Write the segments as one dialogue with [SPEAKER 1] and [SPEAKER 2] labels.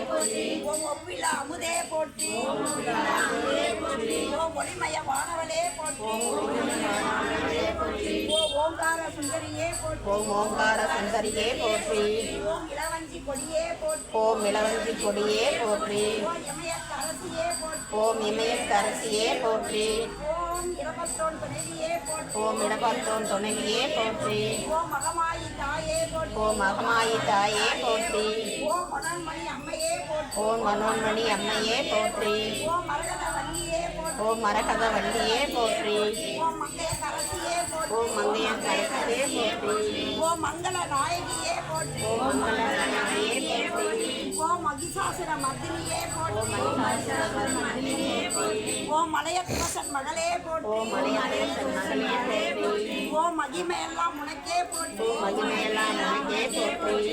[SPEAKER 1] போற்றி. ஓம் ஒப்பில்லா அமுதே போற்றி. ஓம் ஒளிமய வானவளே போற்றி. ஓம் ஓங்கார சுந்தரியே போற்றி.
[SPEAKER 2] ஓம் ஓங்கார சுந்தரியே போற்றி.
[SPEAKER 1] ஓம் இளவஞ்சி கொடியே போற்றி.
[SPEAKER 2] ஓம் இளவஞ்சி கொடியே போற்றி.
[SPEAKER 1] ஓம் இமயக்கரசியே போற்றி.
[SPEAKER 2] ஓம் இமயக்கரசியே போற்றி.
[SPEAKER 1] ஓம் இடபத்தோன் துணைவியே போற்றி.
[SPEAKER 2] ஓம் இடபத்தோன் துணைவியே போற்றி.
[SPEAKER 1] ஓம் மகமாயி தாயே போற்றி.
[SPEAKER 2] ஓம் மகமாயி தாயே போற்றி.
[SPEAKER 1] ஓம் மனோன்மணி அம்மையே போற்றி.
[SPEAKER 2] ஓம் மனோன்மணி அம்மையே போற்றி.
[SPEAKER 1] ஓம் மரகத வள்ளியே போற்றி.
[SPEAKER 2] ஓம் மரகத வள்ளியே போற்றி.
[SPEAKER 1] ஓம் மங்கையக்கரசியே போற்றி.
[SPEAKER 2] ஓம் மங்கையக்கரசியே போற்றி.
[SPEAKER 1] ஓம் மங்கள நாயகியே போற்றி.
[SPEAKER 2] ஓம் மங்களநாயகியே போற்றி.
[SPEAKER 1] ஓம் மகிஷாசுர மர்தினியே போற்றி.
[SPEAKER 2] ஓம் மகிஷாசுரமர்தினியே போற்றி.
[SPEAKER 1] ஓம் மலையத்துவசன் மகளே போற்றி.
[SPEAKER 2] ஓம் மலையாளேசன் மகளே போற்றி.
[SPEAKER 1] ஓம் மகிமையெல்லாம் உனக்கே போற்றி.
[SPEAKER 2] ஓம் மகிமையெல்லாம் உனக்கே போற்றி.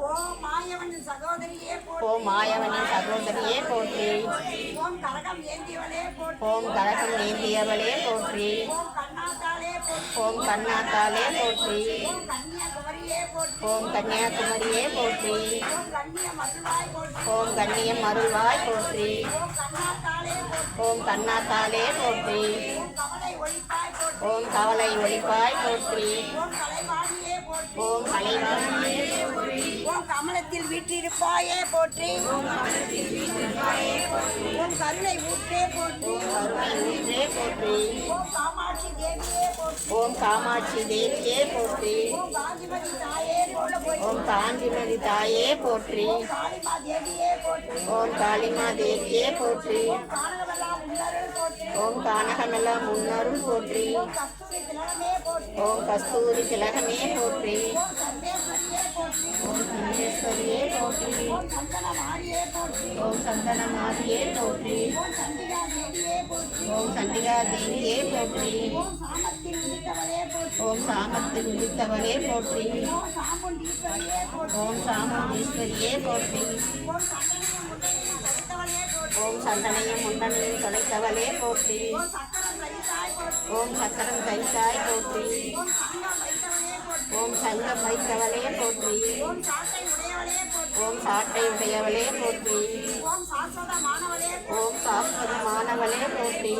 [SPEAKER 1] ஓம் மாயவனின் சகோதரியே போற்றி.
[SPEAKER 2] ஓம் மாயவனின் சகோதரியே போற்றி.
[SPEAKER 1] ஓம் கரகம் ஏந்தியவளே போற்றி.
[SPEAKER 2] ஓம் கரகம் ஏந்தியவளே போற்றி.
[SPEAKER 1] ஓம் கண்ணாத்தாளே போற்றி.
[SPEAKER 2] ஓம் கண்ணாத்தாளே போற்றி.
[SPEAKER 1] ஓம் கன்னியாகுமரியே போற்றி.
[SPEAKER 2] ஓம் கன்னியாகுமரியே போற்றி.
[SPEAKER 1] ஓம் கண்ணிய மருள்வாய் போற்றி.
[SPEAKER 2] ஓம் கண்ணியம் அருள்வாய் போற்றி.
[SPEAKER 1] ஓம் கண்ணாத்தாளே போற்றி.
[SPEAKER 2] ஓம் கண்ணாத்தாளே போற்றி.
[SPEAKER 1] ஓம் கவலை ஒழிப்பாய் போற்றி.
[SPEAKER 2] ஓம் கவலை ஒழிப்பாய் போற்றி.
[SPEAKER 1] ஓம் கலைவாணியே போற்றி.
[SPEAKER 2] ஓம் கலைவாணியே போற்றி.
[SPEAKER 1] ஓம் கமலத்தில் வீற்றிருப்பாயே போற்றி. ஓம் கருணை ஊற்றே போற்றி.
[SPEAKER 2] கருணை ஊற்றே போற்றி.
[SPEAKER 1] ஓம் காமாட்சி தேவியே போற்றி.
[SPEAKER 2] ஓம் காமாட்சி தேவியே போற்றி.
[SPEAKER 1] ஓம் காஞ்சிமதி தாயே போற்றி.
[SPEAKER 2] ஓம் காஞ்சிமதி தாயே போற்றி.
[SPEAKER 1] ஓம் காளிமா தேவியே போற்றி.
[SPEAKER 2] ஓம் காளிமா தேவியே போற்றி.
[SPEAKER 1] ஓம் காணவெல்லாம் உன்னருள் போற்றி.
[SPEAKER 2] ஓம் கானகமெல்லாம் முன்னருள் போற்றி.
[SPEAKER 1] ஓம் கஸ்தூரி திலகமே போற்றி.
[SPEAKER 2] ஓம் கஸ்தூரி திலகமே போற்றி.
[SPEAKER 1] ஓம் சர்வேஸ்வரியே போற்றி.
[SPEAKER 2] ஓம் சர்வேஸ்வரியே போற்றி.
[SPEAKER 1] ஓம் சந்தன மாரியே போற்றி.
[SPEAKER 2] ஓம் சந்தன மாரியே போற்றி.
[SPEAKER 1] ஓம் சண்டிகா தேவியே போற்றி.
[SPEAKER 2] ஓம் சண்டிகா தேவியே போற்றி.
[SPEAKER 1] ஓம் சாமத்தில் உதித்தவளே போற்றி.
[SPEAKER 2] ஓம் சாமத்தில் உதித்தவளே போற்றி.
[SPEAKER 1] ஓம் சாமுண்டீஸ்வரியே போற்றி.
[SPEAKER 2] ஓம் சாமுண்டீஸ்வரியே போற்றி.
[SPEAKER 1] ஓம் சந்தனையும் முண்டனையும்
[SPEAKER 2] ஓம் சந்தனையும்
[SPEAKER 1] தொலைத்தவளே போற்றி.
[SPEAKER 2] முண்டனையும் தொலைத்தவளே போற்றி.
[SPEAKER 1] ஓம் சக்கரம் தைத்தாய் போற்றி.
[SPEAKER 2] ஓம் சக்கரம் தைத்தாய் போற்றி.
[SPEAKER 1] ஓம் சங்கம் வைத்தவளே போற்றி.
[SPEAKER 2] ஓம் சங்கம் வைத்தவளே போற்றி.
[SPEAKER 1] ஓம் சாட்டை உடையவளே போற்றி.
[SPEAKER 2] ஓம் சாட்டை உடையவளே போற்றி.
[SPEAKER 1] ஓம் சாஸ்வதமானவளே போற்றி.
[SPEAKER 2] ஓம் சாஸ்வதமானவளே போற்றி.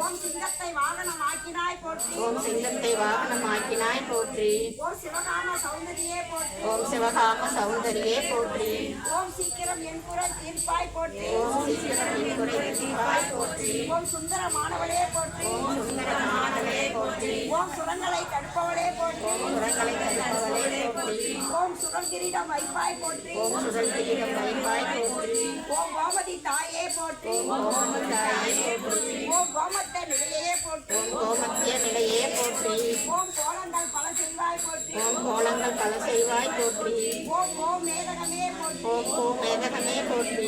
[SPEAKER 1] ஓம் சிங்கத்தை வாகனமாக்கினாய் போற்றி.
[SPEAKER 2] ஓம் சிங்கத்தை வாகனமாக்கினாய் போற்றி.
[SPEAKER 1] ஓம் சிவகாம சௌந்தரியே போற்றி.
[SPEAKER 2] ஓம் சிவகாம சௌந்தரியே போற்றி.
[SPEAKER 1] ஓம் சீக்கிரம் என் குரல் தீர்ப்பாய் போற்றி.
[SPEAKER 2] ஓம் சீக்கிரம் என் குறை தீர்ப்பாய் போற்றி.
[SPEAKER 1] ஓம் சுந்தரமானவளே போற்றி.
[SPEAKER 2] ஓம் சுந்தரமானவளே போற்றி.
[SPEAKER 1] ஓம் சுரங்களை தடுப்பவளே போற்றி.
[SPEAKER 2] ஓம் சுரங்களை தடுப்பவளே போற்றி.
[SPEAKER 1] ஓம் சுடல் கிரீடம் வைப்பாய் போற்றி.
[SPEAKER 2] ஓம் சுடல் கிரீடம் வைப்பாய் போற்றி.
[SPEAKER 1] ஓம் கோமதி தாயே போற்றி.
[SPEAKER 2] ஓம் கோமதி தாயே போற்றி.
[SPEAKER 1] ஓம் கோமத்த நிலையே போற்றி.
[SPEAKER 2] ஓம் கோமத்திய நிலையே போற்றி.
[SPEAKER 1] ஓம் கோலங்கள் பல செய்வாய் போற்றி.
[SPEAKER 2] ஓம் கோலங்கள் பல செய்வாய் போற்றி.
[SPEAKER 1] ஓம் ஓம் மேதகமே போற்றி.
[SPEAKER 2] ஓம் ஓம் மேதகமே போற்றி.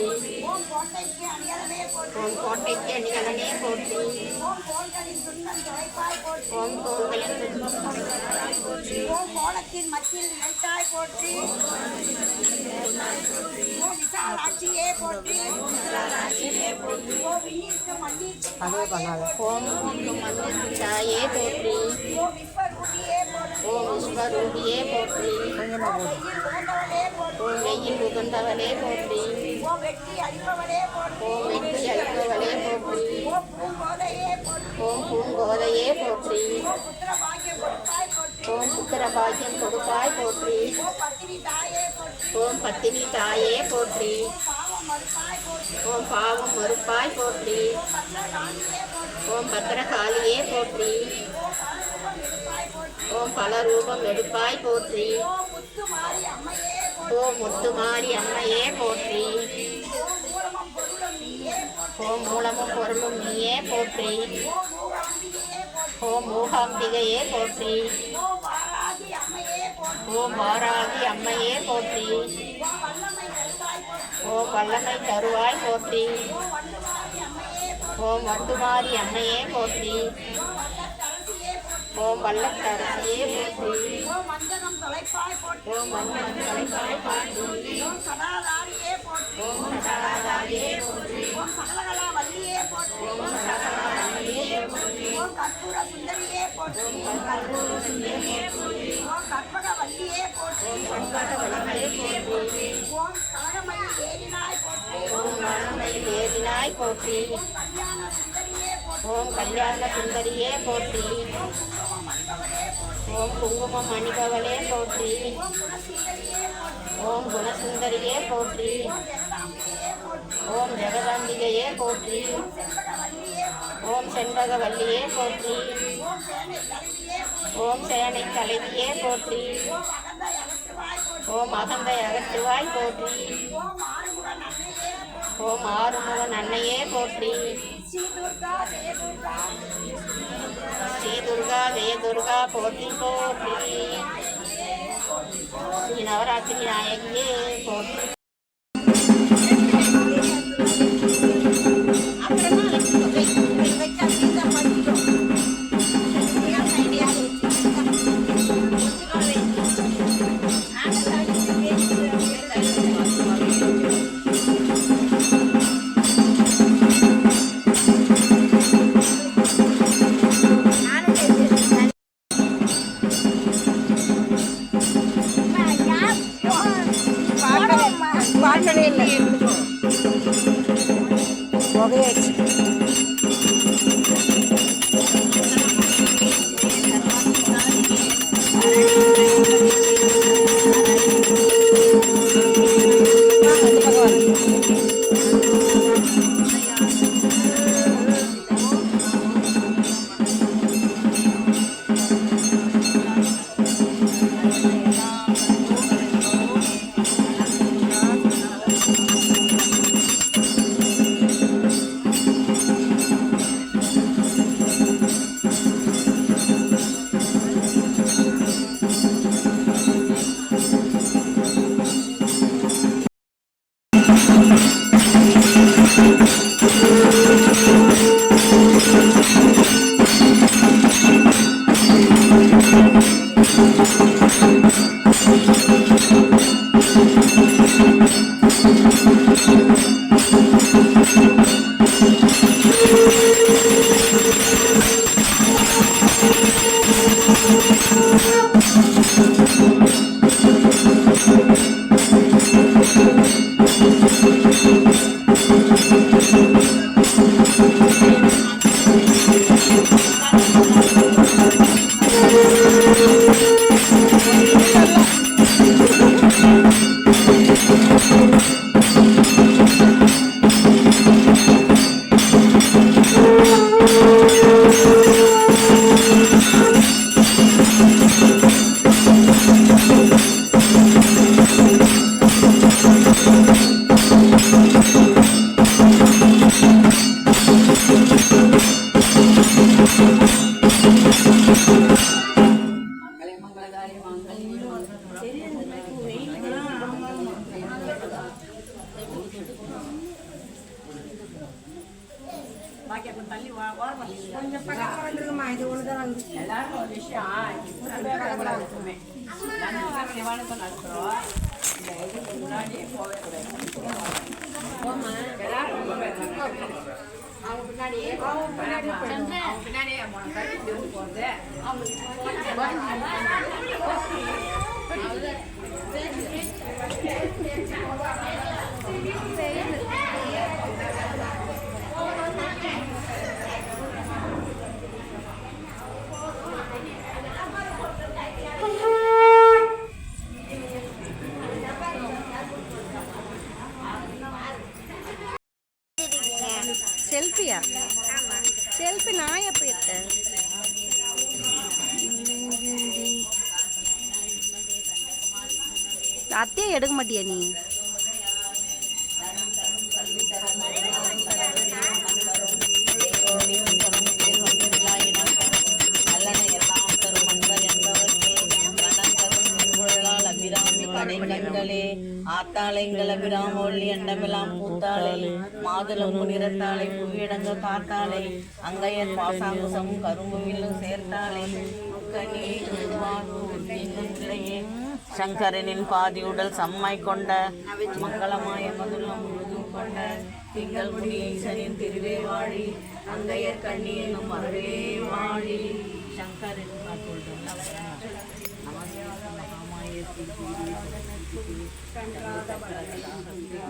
[SPEAKER 1] ஓம் கோட்டைக்கு அணியலமே போற்றி.
[SPEAKER 2] ஓம் கோட்டைக்கு அணிகலனே போற்றி.
[SPEAKER 1] ஓம் கோள்களின் துன்பம் துடைப்பாய் போற்றி.
[SPEAKER 2] ஓம் கோள்களின் துன்பம் துடைப்பாய் போற்றி.
[SPEAKER 1] ஓம் கோலத்தின் மத்தியில் நினைத்தாய் போற்றி. ஓம் விசாலாட்சியே போற்றி. ஓம் விண்ணிற்கு மண்ணிற்கு
[SPEAKER 2] ஓம் மண்ணிற்கு தாயே போற்றி.
[SPEAKER 1] ஓம் விஸ்வரூபியே போற்றி.
[SPEAKER 2] ஓம் விஸ்வரூபியே போற்றி.
[SPEAKER 1] ஓம் வெயில் உகந்தவளே போற்றி.
[SPEAKER 2] ஓம் வெயில் உகந்தவளே போற்றி.
[SPEAKER 1] ஓம் வெற்றி அளிப்பவளே போற்றி.
[SPEAKER 2] ஓம் வெற்றி அளிப்பவளே போற்றி.
[SPEAKER 1] ஓம் பூங்கோதையே போற்றி.
[SPEAKER 2] ஓம் பூங்கோதையே போற்றி.
[SPEAKER 1] ஓம் புத்திர பாக்கியம் கொடுப்பாய் போற்றி.
[SPEAKER 2] ஓம் புத்திர பாக்கியம் கொடுப்பாய் போற்றி.
[SPEAKER 1] ஓம் பத்தினி தாயே போற்றி.
[SPEAKER 2] ஓம் பத்தினி தாயே போற்றி.
[SPEAKER 1] பாவம் மறுப்பாய் போற்றி.
[SPEAKER 2] ஓம் பாவம் மறுப்பாய் போற்றி.
[SPEAKER 1] ஓம் பத்திரகாளியே போற்றி.
[SPEAKER 2] ஓம் பத்திரகாளியே போற்றி.
[SPEAKER 1] ஓம் பல ரூபம் எடுப்பாய் போற்றி.
[SPEAKER 2] ஓம் பல ரூபம் எடுப்பாய் போற்றி.
[SPEAKER 1] ஓம் முத்துமாரி அம்மையே போற்றி.
[SPEAKER 2] ஓம் முத்துமாரி அம்மையே போற்றி.
[SPEAKER 1] ஓம் மூலமும் பொருளும் நீயே போற்றி.
[SPEAKER 2] ஓம் மூலமும் பொருளும் நீயே போற்றி.
[SPEAKER 1] ஓம் மூகாம்பிகையே போற்றி.
[SPEAKER 2] ஓம் மூகாம்பிகையே போற்றி.
[SPEAKER 1] ஓம் வாராகி அம்மையே போற்றி.
[SPEAKER 2] ஓம் வாராகி அம்மையே போற்றி.
[SPEAKER 1] ஓம் வல்லமை தருவாய் போற்றி.
[SPEAKER 2] ஓம் வல்லமை தருவாய் போற்றி.
[SPEAKER 1] ஓம் வண்டுமாரி அம்மையே போற்றி.
[SPEAKER 2] ஓம் வண்டுமாரி அம்மையே போற்றி.
[SPEAKER 1] ஓம் வல்லத்தரசியே போற்றி.
[SPEAKER 2] ஓம் வல்லத்தரசியே போற்றி.
[SPEAKER 1] ஓம் வந்தனம் தொலைப்பாய் போற்றி.
[SPEAKER 2] ஓம் வந்தனம் தொலைப்பாய் போற்றி.
[SPEAKER 1] ஓம் சதாதாரியே போற்றி.
[SPEAKER 2] ஓம் சதாதாரியே போற்றி.
[SPEAKER 1] ஓம் சகலகலா வல்லியே போற்றி.
[SPEAKER 2] ஓம் சகலகலாவல்லியே போற்றி.
[SPEAKER 1] ஓம் கற்பூர சுந்தரியே போற்றி.
[SPEAKER 2] ஓம் கற்பூர சுந்தரியே போற்றி.
[SPEAKER 1] ஓம் கற்பக வல்லியே போற்றி.
[SPEAKER 2] ஓம் கற்பக வல்லியே போற்றி.
[SPEAKER 1] ஓம்
[SPEAKER 2] அகற்றுவாய் போற்றி. ஓம் கல்யாண சுந்தரியே போற்றி. ஓம் குங்குமம் அணிபவளே போற்றி. ஓம் குணசுந்தரியே போற்றி. ஓம் ஜெகதாம்பிகையே போற்றி. ஓம் செண்பகவல்லியே போற்றி. ஓம் சேனை தலைவியே போற்றி. ஓம் அகந்தை அகற்றுவாய் போற்றி. ஓம் ஆறுமுகன் அன்னையே போற்றி. ஸ்ரீ துர்கா ஜெய துர்கா போற்றி போற்றி. ஸ்ரீ நவராத்திரி நாயகியே போற்றி.
[SPEAKER 1] கொஞ்சம் பக்கம் வந்துருக்குமா, இது ஒண்ணுதான் வந்து
[SPEAKER 2] எல்லாரும் ஒரு விஷயம் இருக்குமே. நடத்துறோம். இந்த இதுக்கு முன்னாடியே போகக்கூடாது. அவங்க பின்னாடியே பின்னாடியே போகிறது
[SPEAKER 3] செல்ஃபியா? செல்ஃபி நான் எப்போ எடுத்தேன்? அத்தையே எடுக்க மாட்டியா நீ?
[SPEAKER 4] ஆத்தாளைங்கள விராமொழி அண்டமெல்லாம் பூத்தாளை மாதுளம் நிறத்தாளை புவியடங்க காத்தாளை அங்கையர் பாசாங்குசம் கரும்பு வில்லும் சேர்த்தாளை சங்கரனின் பாதியுடல் செம்மை கொண்ட மங்களமாய மதுளம் முழுதும் கொண்ட திங்கள் முடி ஈசனின் திருவே வாழி அங்கையர் கண்ணி என்னும் மரவே வாழி சங்கரன்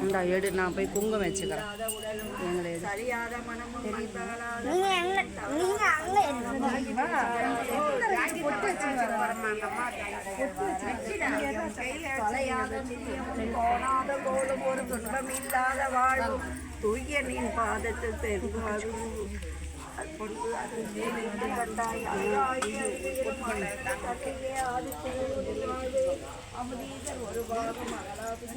[SPEAKER 3] இந்தா எடு, நான் போய் குங்குமம் வச்சுக்கிறேன். எங்களை எடு.
[SPEAKER 2] சரியாத மனமும் மந்தகலாத தொலையாத நித்தியமும் போனாத போலும் ஒரு துன்பமில்லாத வாழ்வும் தூய நின் பாதத்தில் பெருவாழ்வு கொண்டு அது கண்டாய் அமுதீதர் ஒரு பாகம் அகலாது